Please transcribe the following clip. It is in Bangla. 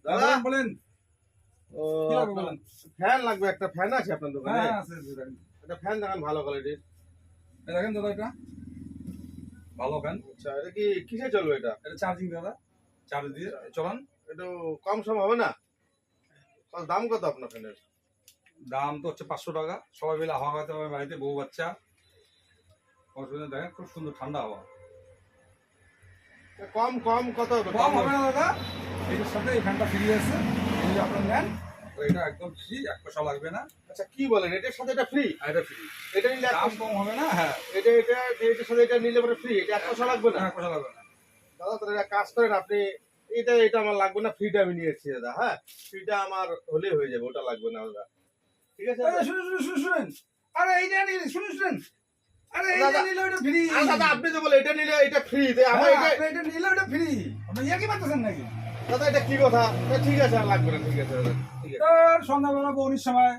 দাদা বলেন ও কি লাগবে বলেন। ফ্যান লাগবে, একটা ফ্যান আছে আপনার দোকানে? হ্যাঁ আছে দেখেন। একটা ফ্যান দেখান ভালো কোয়ালিটির। এই দেখেন দাদা এটা ভালো ফ্যান। আচ্ছা, এটা কি কিসে চলবে এটা? এটা চার্জিং দাদা, চার্জ দিয়ে চলান। একটু কম সম হবে না? দাম কত আপনার ফ্যানের? দাম তো হচ্ছে 500 টাকা। সবাই মিলে হাওয়া খাতে হবে বাড়িতে, বউ বাচ্চা। অসুবিধা দেখেন খুব সুন্দর ঠান্ডা হাওয়া। কম কম কত হবে? কম হবে না দাদা, এটার সাথে এই ফ্যানটা ফ্রি আছে, যদি আপনার নেন তো এটা একদম ফ্রি, 1 পয়সা লাগবে না। আচ্ছা, কি বলেন, এটার সাথে এটা ফ্রি? আর এটা ফ্রি, এটা নিলে দাম কম হবে না। হ্যাঁ এটা এটা এটার সাথে এটা নিলে পরে ফ্রি, এটা 1 পয়সা লাগবে না? 1 পয়সা লাগবে না। দাদা তাহলে একটা কাজ করেন আপনি, এটা এটা আমার লাগবে না, ফ্রিটা আমি নিয়েছি দাদা। হ্যাঁ, ফ্রিটা আমার হলেই হয়ে যাবে, ওটা লাগবে না দাদা। ঠিক আছে দাদা? শুনুন, আরে এইটা নিলে শুনুন, আরে এইটা দাদা, নিলে ওটা ফ্রি। দাদা আপনি তো বলে এটা নিলে এটা ফ্রি, আমার এটা এটা নিলে ওটা ফ্রি, আপনি কি পাচ্ছেন নাকি? দাদা এটা কি কথা? ঠিক আছে, আর লাগবে না, ঠিক আছে দাদা, ঠিক আছে। সন্ধ্যাবেলা বৌনির সময়